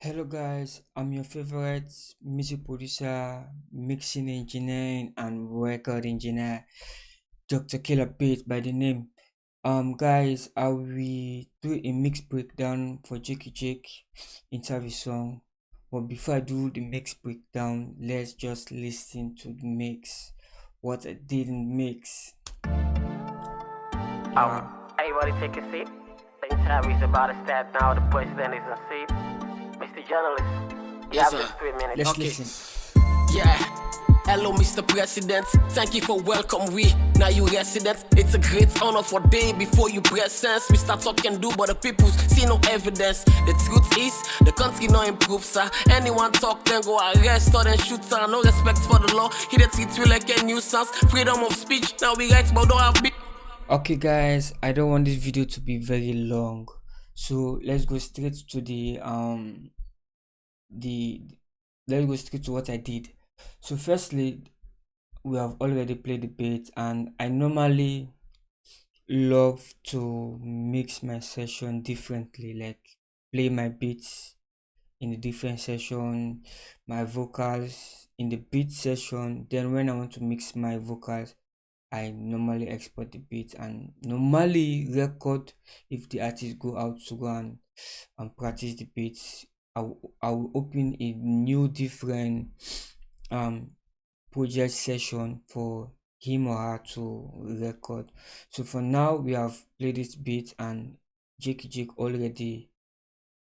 Hello guys, I'm your favorite music producer, mixing engineer and record engineer, Dr. Killer Beat by the name. Guys, I will do a mix breakdown for Jakey interview song. But before I do the mix breakdown, let's just listen to the mix. What I didn't mix. Yeah, Everybody take a seat. The interview is about to start now. The president is in seat. Mr. Journalist, you Yes, have sir. just 3 minutes. let's Okay. listen. Yeah. Hello, Mr. President. Thank you for welcome. We now you resident. It's a great honor for day before you presence. We start talking do, but the people see no evidence. The truth is, the country no improve, sir. Anyone talk, then go arrest or then shoot, sir. No respect for the law. He the treat you like a nuisance. Freedom of speech. Now we write, but don't have big. Okay guys, I don't want this video to be very long, so let's go straight to the let's go straight to what I did. So firstly, we have already played the beat, and I normally love to mix my session differently, like play my beats in a different session, my vocals in the beat session. Then when I want to mix my vocals, I normally export the beat and normally record. If the artist go out to go and practice the beats, I will open a new different um project session for him or her to record. So for now, we have played this beat, and Jake already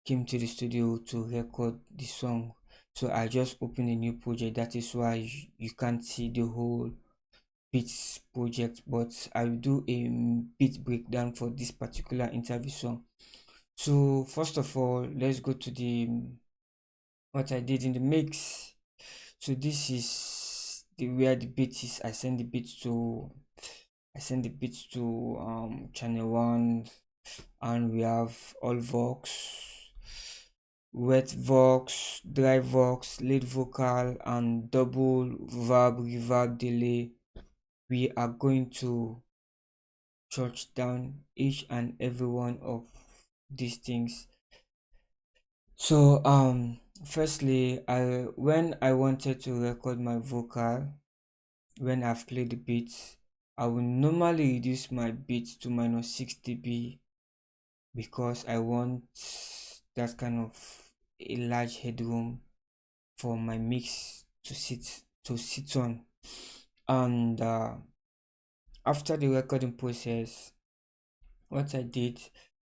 came to the studio to record the song. So I just opened a new project. That is why you can't see the whole beats project, but I will do a beat breakdown for this particular interview song. So first of all, let's go to the what I did in the mix. So this is the where the beat is. I send the beat to channel 1, and we have all vox, wet vox, dry vox, lead vocal, and double reverb delay. We are going to touch down each and every one of these things. So firstly, when I wanted to record my vocal, when I've played the beats, I will normally reduce my beats to -6 dB, because I want that kind of a large headroom for my mix to sit on. And after the recording process, what I did,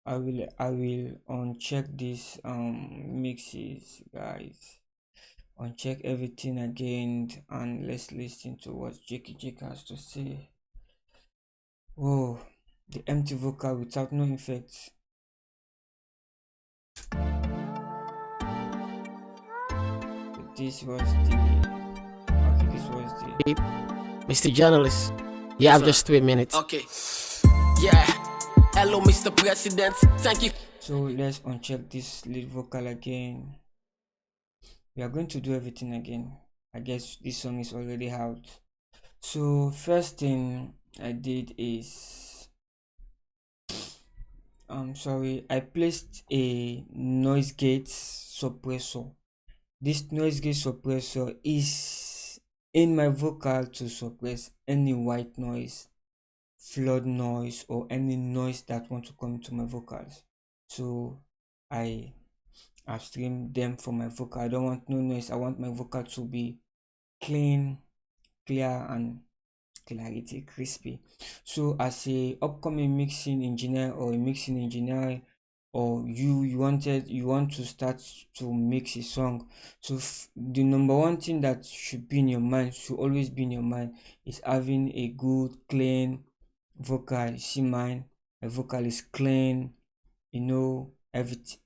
I will uncheck these mixes, guys. Uncheck everything again, and let's listen to what Jakey has to say. Oh, the empty vocal without no effects. This was the okay. This was the Mr. Journalist, you Yes, have sir. just 3 minutes. Okay. Yeah. Hello, Mr. President. Thank you. so let's uncheck this lead vocal again. We are going to do everything again. I guess this song is already out. So first thing I did is sorry, I placed a noise gate suppressor. This noise gate suppressor is in my vocal to suppress any white noise, flood noise, or any noise that want to come into my vocals. So I upstream them for my vocal. I don't want no noise. I want my vocal to be clean, clear, and clarity, crispy. So as a upcoming mixing engineer or a mixing engineer, or you want to start to mix a song, so the number one thing that should be in your mind, should always be in your mind, is having a good clean vocal. You see mine, my vocal is clean,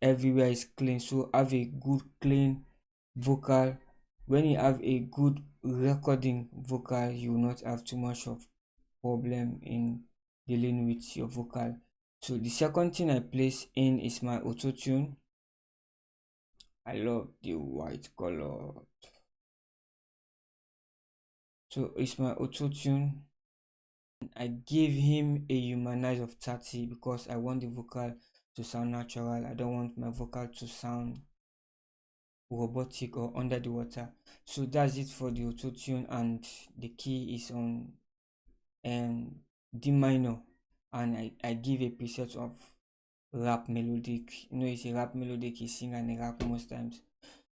everywhere is clean. So have a good clean vocal. When you have a good recording vocal, you will not have too much of problem in dealing with your vocal. So the second thing I place in is my auto tune. I love the white color. So it's my auto tune. I gave him a humanize of 30 because I want the vocal to sound natural. I don't want my vocal to sound robotic or under the water. So that's it for the auto tune, and the key is on D minor, and I give a preset of rap melodic. It's a rap melodic, he sing and a rap most times.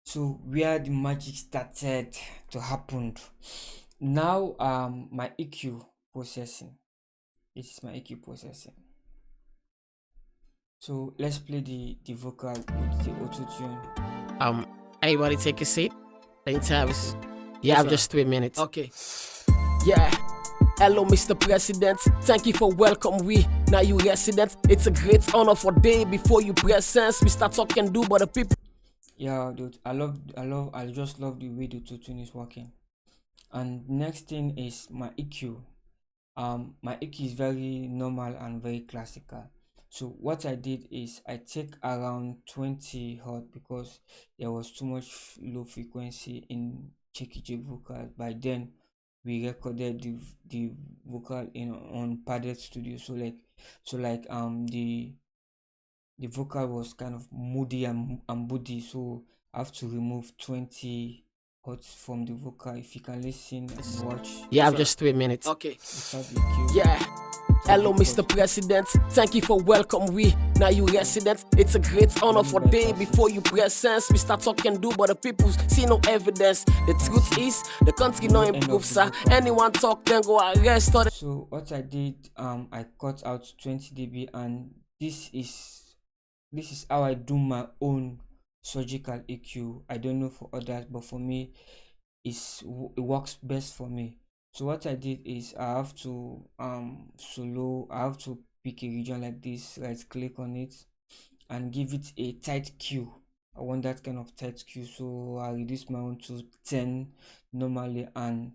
So where the magic started to happen. Now my EQ processing. This is my EQ processing. So let's play the vocal with the auto tune. Everybody take a seat. Travis. You have just 3 minutes. Okay. Yeah. Hello, Mr. President. Thank you for welcome. We now you resident. It's a great honor for day before you presence. We start talking do, but the people. Yeah, dude. I just love the way the auto tune is working. And next thing is my EQ. My EQ is very normal and very classical. So what I did is I take around 20 hertz because there was too much low frequency in Jakey J vocal. By then we recorded the vocal in on padded studio. So like the vocal was kind of moody and moody, so I have to remove 20 hertz from the vocal. If you can listen and watch, You have just 3 minutes. Okay. start the cue. Yeah. Hello, Mr. President. Thank you for welcome. We now you resident. It's a great honor for day before you presence. We start talking do, but the people see no evidence. The truth is, the country no improve, sir. Anyone talk, then go arrest. So what I did, I cut out 20 dB, and this is how I do my own surgical EQ. I don't know for others, but for me, it works best for me. So what I did is I have to I have to pick a region like this, right click on it and give it a tight Q. I want that kind of tight Q, so I reduce my own to 10 normally. And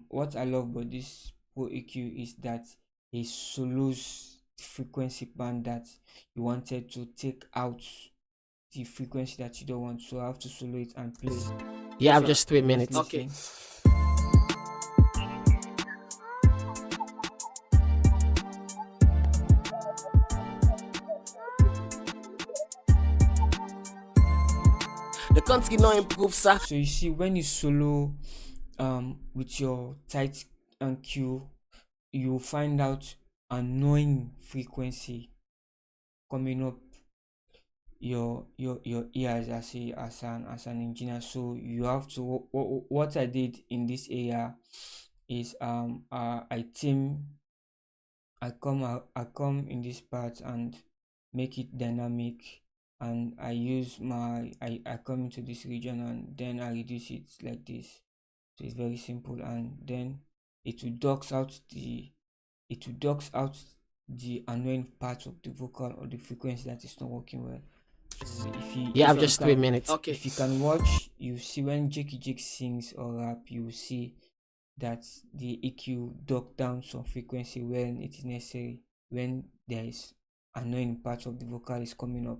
what I love about this Pro EQ is that it solos the frequency band that you wanted to take out the frequency that you don't want. So I have to solo it and play. You have just 3 minutes. Okay. The country no improve, sir. So you see, when you solo with your tight and Q, you find out annoying frequency coming up your ears as an engineer. So you have to what I did in this area is I come in this part and make it dynamic, and I use I come into this region and then I reduce it like this. So it's very simple, and then it will ducks out the annoying part of the vocal or the frequency that is not working well. So You have just 3 minutes. Okay. If you can watch, you see when Jakey Jake sings or rap, you will see that the EQ duck down some frequency when it is necessary, when there is annoying part of the vocal is coming up.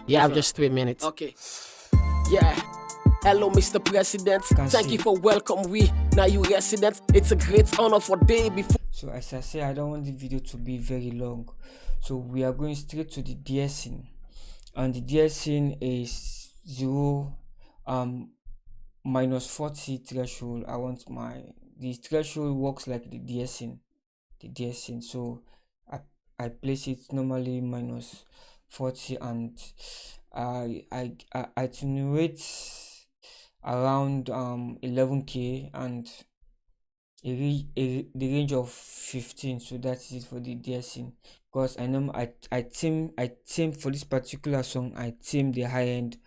You have just 3 minutes. Okay. Yeah. Hello, Mr. President. Thank you for welcome. We now you resident. It's a great honor for day before. So as I say, I don't want the video to be very long, so we are going straight to the DSing, and the DSing is 0 minus 40 threshold. I want the threshold works like the DSing. So I place it normally minus 40, and I attenuate around 11k and the range of 15. So that is it for the DSing, because I know I team for this particular song. I team the high end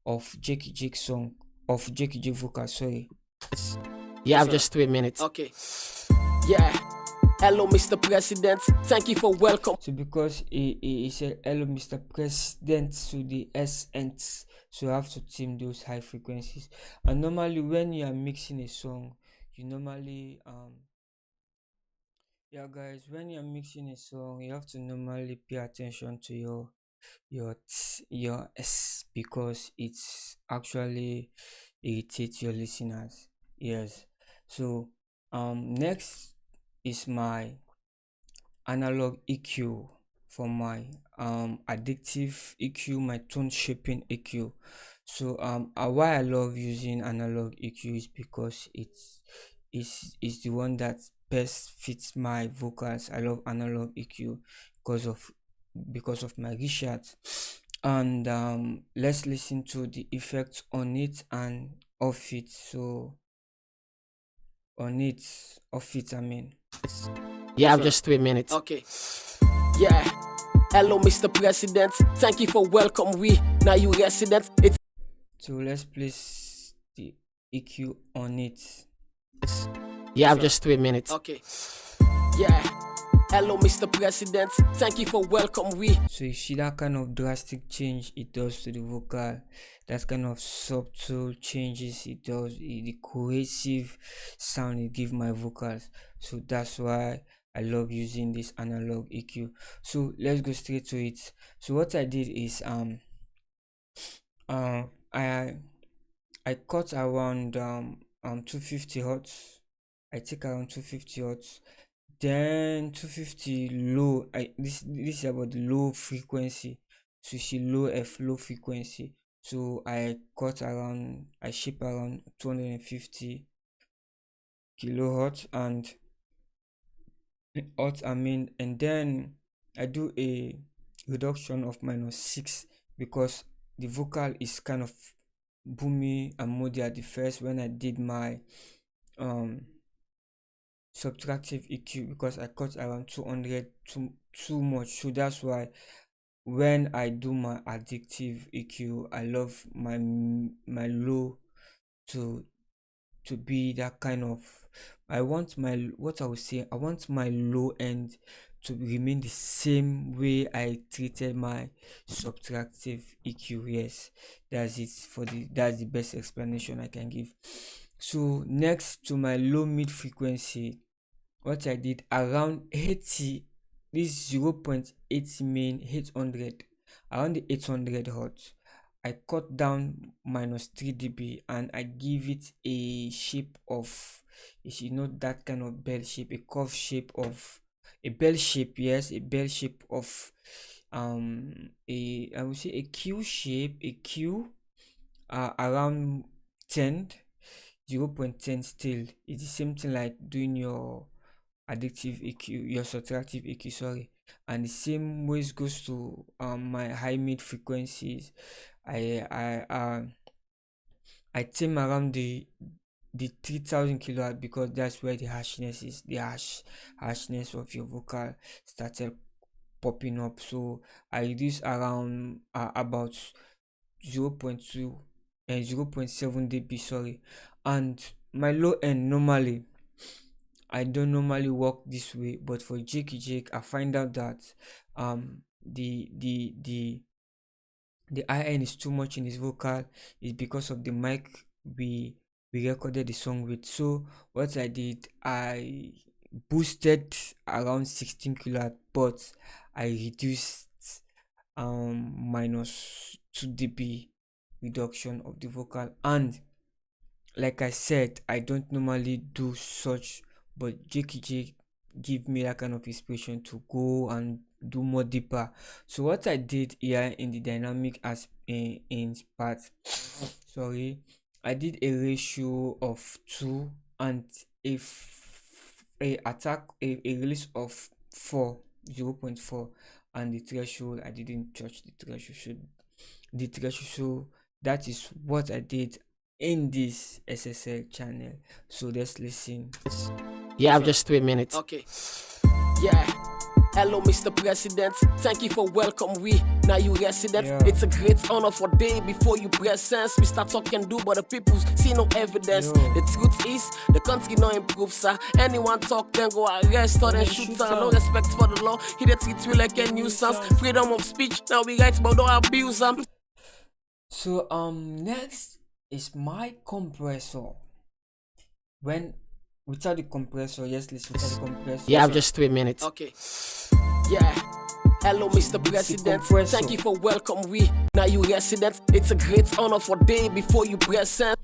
of Jakey Jake song, of Jakey Jake vocal. Sorry. You have just 3 minutes. Okay. Yeah. Hello, Mr. President. Thank you for welcome. So because he said hello, Mr. President, so the S ends. So you have to tune those high frequencies. And normally when you are mixing a song, you normally yeah guys, when you're mixing a song, you have to normally pay attention to your S, because it's actually irritates your listeners. Yes. So next is my analog EQ for my addictive EQ, my tone shaping EQ. So why I love using analog EQ is because it's the one that best fits my vocals. I love analog EQ because of my research. And let's listen to the effects on it and off it. So on it, off it, I mean. You have just 3 minutes. Okay. Yeah. Hello, Mr. President. Thank you for welcome. We now you resident. It's So let's place the EQ on it. you have just 3 minutes. Okay. Yeah. Hello, Mr. President. Thank you for welcome. We So you see that kind of drastic change it does to the vocal, that kind of subtle changes it does, the cohesive sound it gives my vocals. So that's why I love using this analog EQ. So let's go straight to it. So what I did is I cut around 250 hertz. I take around 250 hertz, then 250 low. This is about the low frequency. So you see low F, low frequency. So I shape around 250 kilohertz and hertz, I mean, and then I do a reduction of -6 because the vocal is kind of boomy and moody at the first when I did my subtractive EQ, because I cut around 200 too much. So that's why when I do my addictive EQ, I love my low to be that kind of, I want my low end to remain the same way I treated my subtractive EQ. Yes, that's the best explanation I can give. So next to my low mid frequency, what I did around 80, this 0.8 main 800, around the 800 hertz, I cut down -3 dB and I give it a shape of, that kind of bell shape, a curve shape of a bell shape. Yes, a bell shape of I would say a Q shape, a Q around 10, 0.10. Still, it's the same thing like doing your addictive EQ, your subtractive EQ, sorry. And the same ways goes to my high mid frequencies. I tame around the 3000 kilohertz because that's where the harshness is, the harshness of your vocal started popping up. So I reduce around about 0.2 and 0.7 dB, sorry. And my low end, normally I don't normally work this way, but for Jakey, I find out that the high end is too much in his vocal. Is because of the mic we recorded the song with. So what I did, I boosted around 16 kilohertz, but I reduced -2 dB reduction of the vocal. And like I said, I don't normally do such, but Jakey give me that kind of inspiration to go and do more deeper. So what I did here in the dynamic as in part, sorry, I did a ratio of 2 and a release of 4, 0.4, and the threshold, I didn't touch the threshold. So that is what I did in this SSL channel. So let's listen. you have just 3 minutes. Okay. Yeah. Hello, Mr. President. Thank you for welcome. We now you resident. Yeah. It's a great honor for day before you press sense. We start talking do, but the people see no evidence. Yeah. The truth is the country no improve, sir. Anyone talk then go arrest or then shoot, sir. No respect for the law. He that treats you like a nuisance. Freedom of speech. Now we write but don't abuse them. So next is my compressor. When without the compressor, yes, listen, without the compressor. You have just 3 minutes. Okay. Yeah. Hello, Mr. President. Thank you for welcome. We now you resident. It's a great honor for day before you present.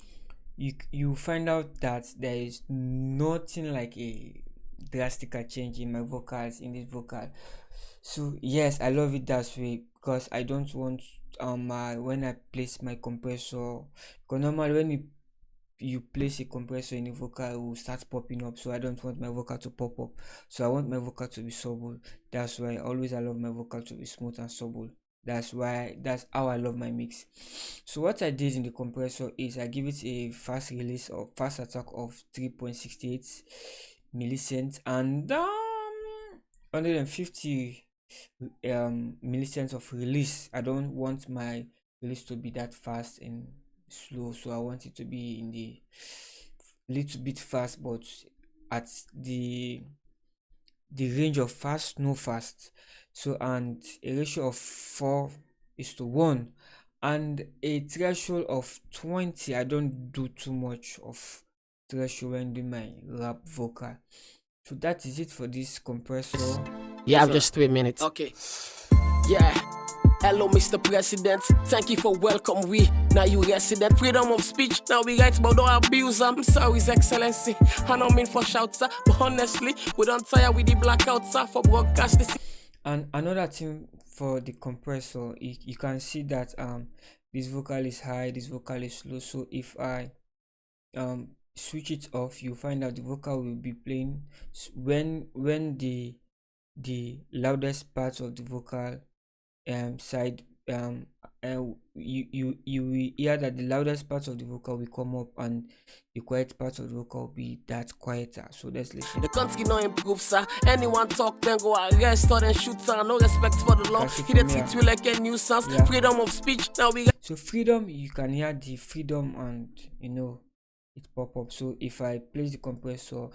You find out that there is nothing like drastic change in my vocals in this vocal. So yes, I love it that way because I don't want when I place my compressor, because normally when you place a compressor in a vocal, it will start popping up. So I don't want my vocal to pop up. So I want my vocal to be supple. That's why I love my vocal to be smooth and supple. That's how I love my mix. So what I did in the compressor is I give it a fast release or fast attack of 3.68 millicents and 150 millicents of release. I don't want my release to be that fast and slow, so I want it to be in the little bit fast, but at the range of fast, no fast. So, and a ratio of 4:1 and a threshold of 20. I don't do too much of threshold when doing my rap vocal. So that is it for this compressor. You have just 3 minutes. Okay. Yeah. Hello, Mr. President. Thank you for welcome. We now you resident. Freedom of speech. Now we right but don't abuse. I'm sorry, His Excellency. I don't mean for shouts, sir, but honestly, we don't tire with the blackouts, sir, for broadcasting. And another thing for the compressor, you can see that this vocal is high, this vocal is low. So if I switch it off, you find out the vocal will be playing when the loudest parts of the vocal side you will hear that the loudest part of the vocal will come up and the quiet part of the vocal will be that quieter. So let's listen. The country no improve, sir. Anyone talk, then go arrest or then shoot, sir. No respect for the law. He the treat you like a nuisance. Yeah. Freedom of speech. Now we so freedom, you can hear the freedom and it pop up. So if I place the compressor,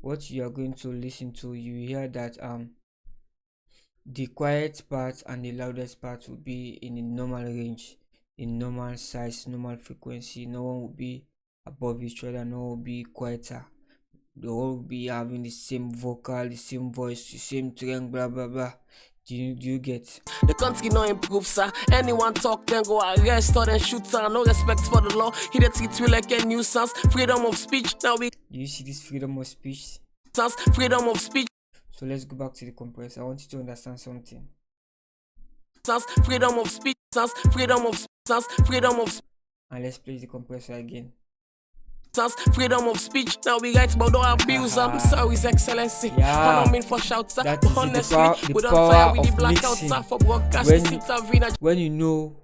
what you are going to listen to, you hear that the quiet part and the loudest part will be in a normal range, in normal size, normal frequency. No one will be above each other, no one will be quieter. They all will be having the same vocal, the same voice, the same trend, blah blah blah. Do you get? The country no improve, sir. Anyone talk, then go arrest or then shoot, sir. No respect for the law. He the treat you like a nuisance. Freedom of speech. Now we. Do you see this freedom of speech? Freedom of speech. So let's go back to the compressor. I want you to understand something. Freedom of speech. Freedom of freedom of. And let's play the compressor again. Freedom of speech. Now we right but don't abuse. I'm sorry, His Excellency. Yeah. I don't mean for shouts, sir. That But is honestly, the we don't power tire with the of blackouts, mixing. sir, for broadcasting. When you know